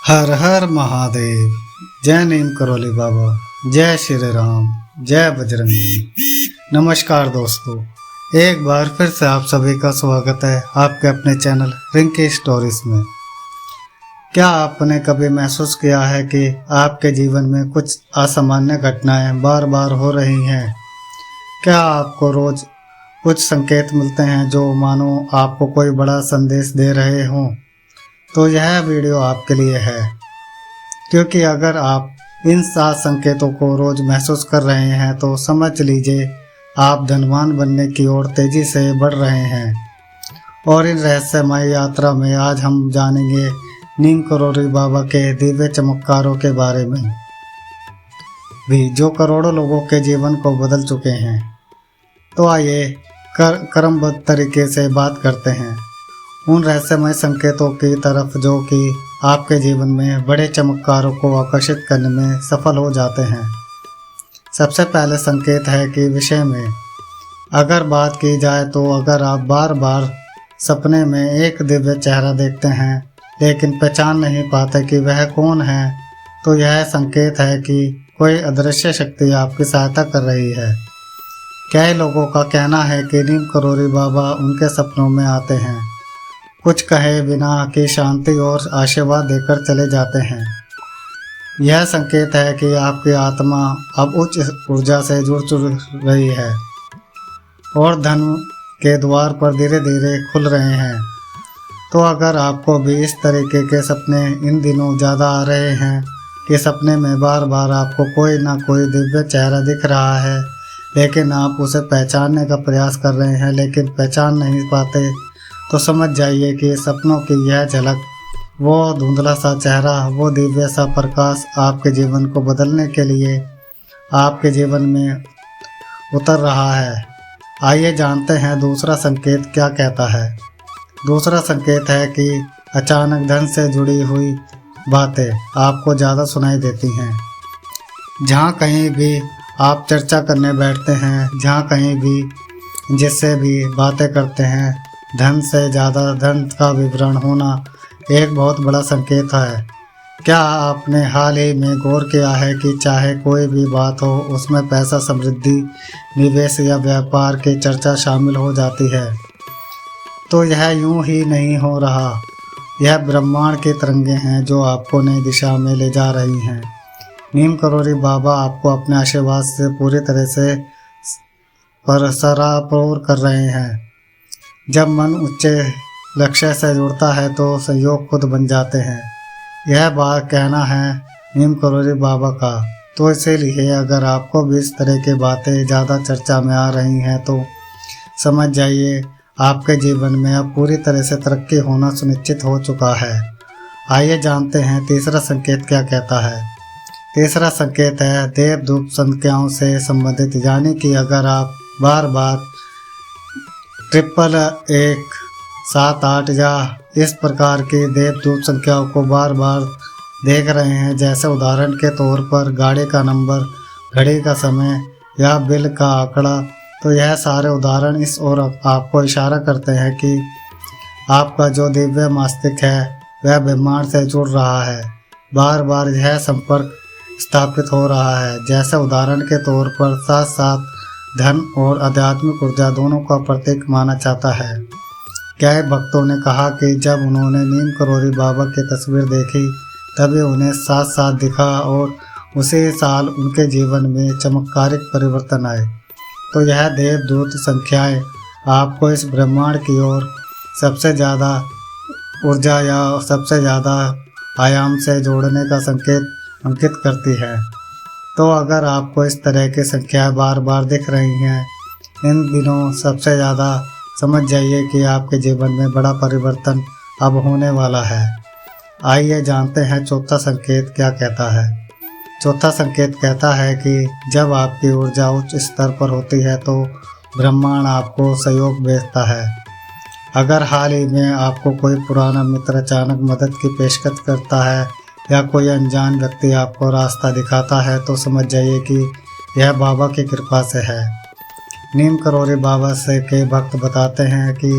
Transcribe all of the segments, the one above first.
हर हर महादेव। जय नीम करोली बाबा, जय श्री राम, जय बजरंगी। नमस्कार दोस्तों, एक बार फिर से आप सभी का स्वागत है आपके अपने चैनल रिंकी स्टोरीज में। क्या आपने कभी महसूस किया है कि आपके जीवन में कुछ असामान्य घटनाएं बार बार हो रही हैं? क्या आपको रोज कुछ संकेत मिलते हैं जो मानो आपको कोई बड़ा संदेश दे रहे हों? तो यह वीडियो आपके लिए है, क्योंकि अगर आप इन 7 संकेतों को रोज महसूस कर रहे हैं तो समझ लीजिए आप धनवान बनने की ओर तेजी से बढ़ रहे हैं। और इन रहस्यमय यात्रा में आज हम जानेंगे नीम करोली बाबा के दिव्य चमत्कारों के बारे में भी, जो करोड़ों लोगों के जीवन को बदल चुके हैं। तो आइए क्रमबद्ध तरीके से बात करते हैं उन रहस्यमय संकेतों की तरफ जो कि आपके जीवन में बड़े चमत्कारों को आकर्षित करने में सफल हो जाते हैं। सबसे पहले संकेत है कि विषय में अगर बात की जाए तो अगर आप बार बार सपने में एक दिव्य चेहरा देखते हैं लेकिन पहचान नहीं पाते कि वह कौन है, तो यह संकेत है कि कोई अदृश्य शक्ति आपकी सहायता कर रही है। कई लोगों का कहना है कि नीम करोली बाबा उनके सपनों में आते हैं, कुछ कहे बिना कि शांति और आशीर्वाद देकर चले जाते हैं। यह संकेत है कि आपकी आत्मा अब उच्च ऊर्जा से जुड़ रही है और धन के द्वार पर धीरे धीरे खुल रहे हैं। तो अगर आपको भी इस तरीके के सपने इन दिनों ज़्यादा आ रहे हैं कि सपने में बार बार आपको कोई ना कोई दिव्य चेहरा दिख रहा है, लेकिन आप उसे पहचानने का प्रयास कर रहे हैं लेकिन पहचान नहीं पाते, तो समझ जाइए कि सपनों की यह झलक, वो धुंधला सा चेहरा, वो दिव्य सा प्रकाश आपके जीवन को बदलने के लिए आपके जीवन में उतर रहा है। आइए जानते हैं दूसरा संकेत क्या कहता है। दूसरा संकेत है कि अचानक धन से जुड़ी हुई बातें आपको ज़्यादा सुनाई देती हैं। जहाँ कहीं भी आप चर्चा करने बैठते हैं, जहाँ कहीं भी जिससे भी बातें करते हैं, धन से ज़्यादा धन का विवरण होना एक बहुत बड़ा संकेत है। क्या आपने हाल ही में गौर किया है कि चाहे कोई भी बात हो उसमें पैसा, समृद्धि, निवेश या व्यापार की चर्चा शामिल हो जाती है? तो यह यूं ही नहीं हो रहा, यह ब्रह्मांड की तरंगें हैं जो आपको नई दिशा में ले जा रही हैं। नीम करोली बाबा आपको अपने आशीर्वाद से पूरी तरह से सरापोर कर रहे हैं। जब मन उच्च लक्ष्य से जुड़ता है तो संयोग खुद बन जाते हैं, यह बात कहना है नीम करोली बाबा का। तो इसीलिए अगर आपको भी इस तरह की बातें ज़्यादा चर्चा में आ रही हैं तो समझ जाइए आपके जीवन में अब पूरी तरह से तरक्की होना सुनिश्चित हो चुका है। आइए जानते हैं तीसरा संकेत क्या कहता है। तीसरा संकेत है देवदूत संख्याओं से संबंधित, यानी कि अगर आप बार बार 111, 78 या इस प्रकार की देवदूत संख्याओं को बार बार देख रहे हैं, जैसे उदाहरण के तौर पर गाड़ी का नंबर, घड़ी का समय या बिल का आंकड़ा, तो यह सारे उदाहरण इस ओर आपको इशारा करते हैं कि आपका जो दिव्य मस्तिष्क है वह ब्रह्मांड से जुड़ रहा है। बार बार यह संपर्क स्थापित हो रहा है, जैसे उदाहरण के तौर पर साथ साथ धन और आध्यात्मिक ऊर्जा दोनों का प्रतीक माना जाता है। कई भक्तों ने कहा कि जब उन्होंने नीम करोली बाबा की तस्वीर देखी तभी उन्हें साथ साथ दिखा और उसी साल उनके जीवन में चमत्कारिक परिवर्तन आए। तो यह देवदूत संख्याएं आपको इस ब्रह्मांड की ओर सबसे ज़्यादा ऊर्जा या सबसे ज़्यादा आयाम से जोड़ने का संकेत अंकित करती है। तो अगर आपको इस तरह की संख्याएं बार बार दिख रही हैं इन दिनों, सबसे ज़्यादा समझ जाइए कि आपके जीवन में बड़ा परिवर्तन अब होने वाला है। आइए जानते हैं चौथा संकेत क्या कहता है। चौथा संकेत कहता है कि जब आपकी ऊर्जा उच्च स्तर पर होती है तो ब्रह्मांड आपको सहयोग भेजता है। अगर हाल ही में आपको कोई पुराना मित्र अचानक मदद की पेशकश करता है या कोई अनजान व्यक्ति आपको रास्ता दिखाता है, तो समझ जाइए कि यह बाबा की कृपा से है। नीम करोली बाबा से के भक्त बताते हैं कि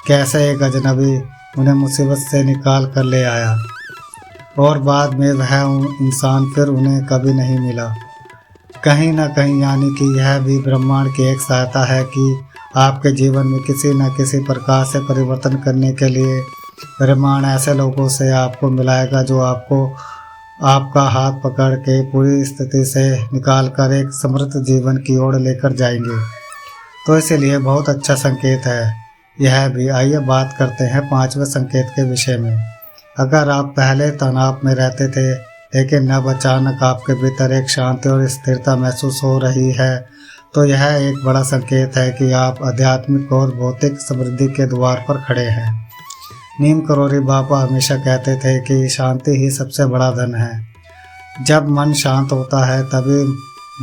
कैसे एक अजनबी उन्हें मुसीबत से निकाल कर ले आया। और बाद में वह इंसान फिर उन्हें कभी नहीं मिला। कहीं ना कहीं यानी कि यह भी ब्रह्मांड की एक सहायता है कि आपके जीवन में किसी न किसी प्रकार से परिवर्तन करने के लिए ब्रह्मांड ऐसे लोगों से आपको मिलाएगा जो आपको आपका हाथ पकड़ के पूरी स्थिति से निकाल कर एक समृद्ध जीवन की ओर लेकर जाएंगे। तो इसीलिए बहुत अच्छा संकेत है यह भी। आइए बात करते हैं पांचवें संकेत के विषय में। अगर आप पहले तनाव में रहते थे लेकिन अब अचानक आपके भीतर एक शांति और स्थिरता महसूस हो रही है, तो यह एक बड़ा संकेत है कि आप आध्यात्मिक और भौतिक समृद्धि के द्वार पर खड़े हैं। नीम करोली बाबा हमेशा कहते थे कि शांति ही सबसे बड़ा धन है। जब मन शांत होता है तभी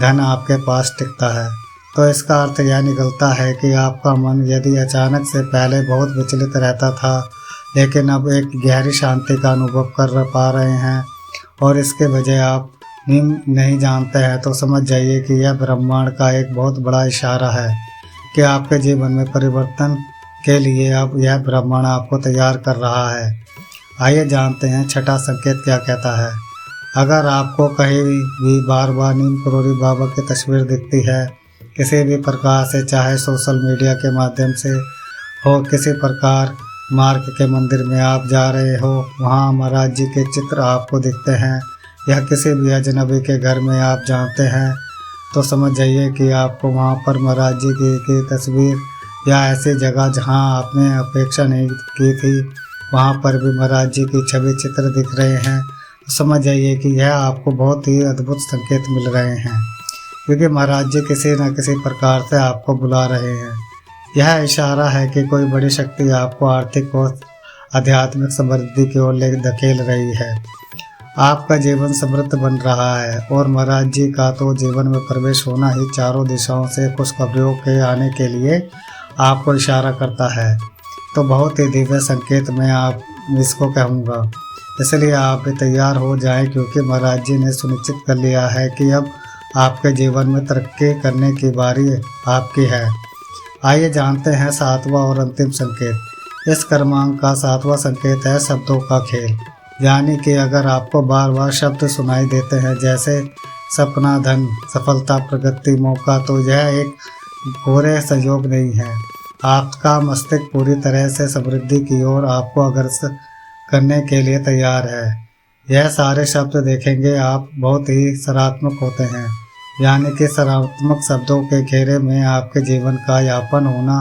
धन आपके पास टिकता है। तो इसका अर्थ यह निकलता है कि आपका मन यदि अचानक से पहले बहुत विचलित रहता था लेकिन अब एक गहरी शांति का अनुभव कर पा रहे हैं और इसके बजाय आप नीम नहीं जानते हैं, तो समझ जाइए कि यह ब्रह्मांड का एक बहुत बड़ा इशारा है कि आपके जीवन में परिवर्तन के लिए अब यह ब्रह्मांड आपको तैयार कर रहा है। आइए जानते हैं छठा संकेत क्या कहता है। अगर आपको कहीं भी बार बार नीम करोली बाबा की तस्वीर दिखती है किसी भी प्रकार से, चाहे सोशल मीडिया के माध्यम से हो, किसी प्रकार मार्ग के मंदिर में आप जा रहे हो वहाँ महाराज जी के चित्र आपको दिखते हैं, या किसी भी अजनबी के घर में आप जानते हैं, तो समझ जाइए कि आपको वहाँ पर महाराज जी की तस्वीर या ऐसी जगह जहाँ आपने अपेक्षा नहीं की थी वहाँ पर भी महाराज जी की छवि चित्र दिख रहे हैं, तो समझ जाइए कि यह आपको बहुत ही अद्भुत संकेत मिल रहे हैं, क्योंकि महाराज जी किसी न किसी प्रकार से आपको बुला रहे हैं। यह इशारा है कि कोई बड़ी शक्ति आपको आर्थिक और आध्यात्मिक समृद्धि की ओर ले धकेल रही है। आपका जीवन समृद्ध बन रहा है और महाराज जी का तो जीवन में प्रवेश होना ही चारों दिशाओं से खुशखबरियों के आने के लिए आपको इशारा करता है। तो बहुत ही दिव्य संकेत मैं आप इसको कहूँगा, इसलिए आप भी तैयार हो जाएं, क्योंकि महाराज जी ने सुनिश्चित कर लिया है कि अब आपके जीवन में तरक्की करने की बारी आपकी है। आइए जानते हैं सातवां और अंतिम संकेत। इस क्रमांक का सातवां संकेत है शब्दों का खेल, यानी कि अगर आपको बार बार शब्द सुनाई देते हैं जैसे सपना, धन, सफलता, प्रगति, मौका, तो यह एक पूरे सहयोग नहीं है। आपका मस्तिष्क पूरी तरह से समृद्धि की ओर आपको अग्रसर करने के लिए तैयार है। यह सारे शब्द देखेंगे आप बहुत ही सकारात्मक होते हैं, यानी कि सकारात्मक शब्दों के घेरे में आपके जीवन का यापन होना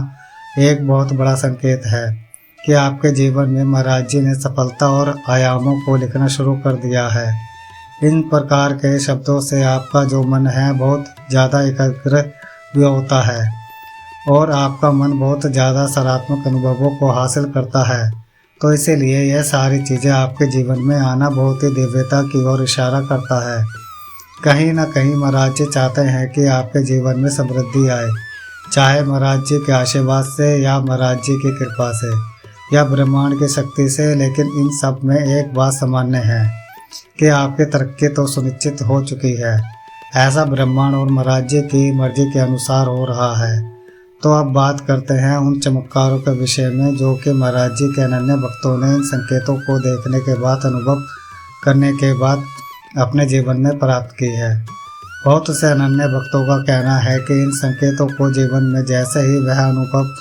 एक बहुत बड़ा संकेत है कि आपके जीवन में महाराज जी ने सफलता और आयामों को लिखना शुरू कर दिया है। इन प्रकार के शब्दों से आपका जो मन है बहुत ज़्यादा एकाग्र भी होता है और आपका मन बहुत ज़्यादा सकारात्मक अनुभवों को हासिल करता है। तो इसीलिए यह सारी चीज़ें आपके जीवन में आना बहुत ही दिव्यता की ओर इशारा करता है। कहीं ना कहीं महाराज जी चाहते हैं कि आपके जीवन में समृद्धि आए, चाहे महाराज जी के आशीर्वाद से या महाराज जी की कृपा से या ब्रह्मांड की शक्ति से। लेकिन इन सब में एक बात सामान्य है कि आपकी तरक्की तो सुनिश्चित हो चुकी है। ऐसा ब्रह्मांड और महाराज जी की मर्जी के अनुसार हो रहा है। तो अब बात करते हैं उन चमत्कारों के विषय में जो कि महाराज जी के अनन्य भक्तों ने इन संकेतों को देखने के बाद, अनुभव करने के बाद अपने जीवन में प्राप्त की है। बहुत से अनन्य भक्तों का कहना है कि इन संकेतों को जीवन में जैसे ही वह अनुभव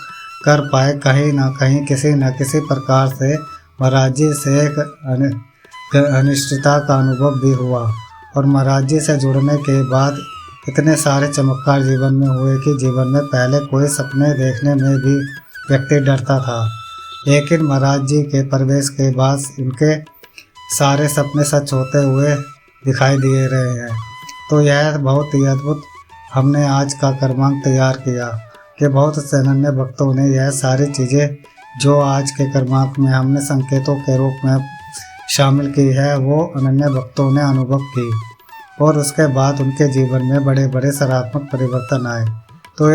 कर पाए, कहीं ना कहीं किसी न किसी प्रकार से महाराज जी से एक अनिश्चितता का अनुभव भी हुआ और महाराज जी से जुड़ने के बाद इतने सारे चमत्कार जीवन में हुए कि जीवन में पहले कोई सपने देखने में भी व्यक्ति डरता था, लेकिन महाराज जी के प्रवेश के बाद उनके सारे सपने सच होते हुए दिखाई दे रहे हैं। तो यह बहुत ही अद्भुत हमने आज का क्रमांक तैयार किया कि बहुत से अनन्य भक्तों ने यह सारी चीज़ें जो आज के क्रमांक में हमने संकेतों के रूप में शामिल की है वो अनन्य भक्तों ने अनुभव की और उसके बाद उनके जीवन में बड़े बड़े सकारात्मक परिवर्तन आए। तो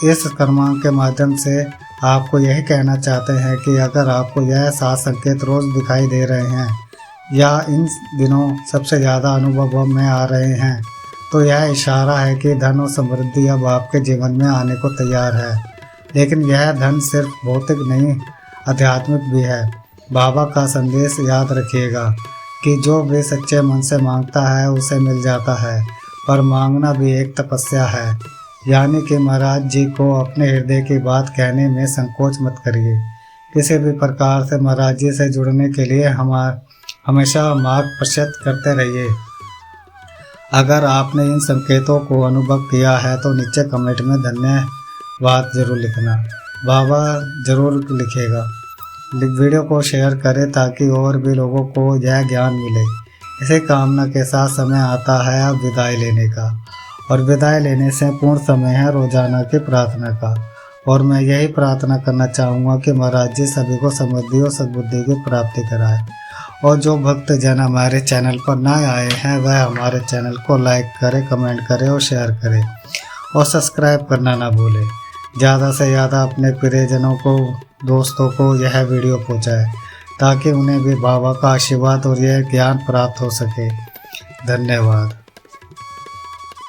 इस क्रमांक के माध्यम से आपको यही कहना चाहते हैं कि अगर आपको यह 7 संकेत रोज़ दिखाई दे रहे हैं या इन दिनों सबसे ज़्यादा अनुभव में आ रहे हैं, तो यह इशारा है कि धन और समृद्धि अब आपके जीवन में आने को तैयार है। लेकिन यह धन सिर्फ भौतिक नहीं, आध्यात्मिक भी है। बाबा का संदेश याद रखिएगा कि जो भी सच्चे मन से मांगता है उसे मिल जाता है, पर मांगना भी एक तपस्या है। यानी कि महाराज जी को अपने हृदय की बात कहने में संकोच मत करिए। किसी भी प्रकार से महाराज जी से जुड़ने के लिए हमेशा मार्ग प्रशस्त करते रहिए। अगर आपने इन संकेतों को अनुभव किया है तो नीचे कमेंट में धन्यवाद जरूर लिखना। बाबा जरूर लिखेगा। वीडियो को शेयर करें ताकि और भी लोगों को यह ज्ञान मिले। इसी कामना के साथ समय आता है अब विदाई लेने का, और विदाई लेने से पूर्ण समय है रोजाना की प्रार्थना का। और मैं यही प्रार्थना करना चाहूँगा कि महाराज जी सभी को समृद्धि और सद्बुद्धि की प्राप्ति कराए। और जो भक्त जन हमारे चैनल पर नए आए हैं वह हमारे चैनल को लाइक करें, कमेंट करें और शेयर करें, और सब्सक्राइब करना ना भूलें। ज़्यादा से ज़्यादा अपने प्रियजनों को, दोस्तों को यह वीडियो पहुँचाए ताकि उन्हें भी बाबा का आशीर्वाद और यह ज्ञान प्राप्त हो सके। धन्यवाद।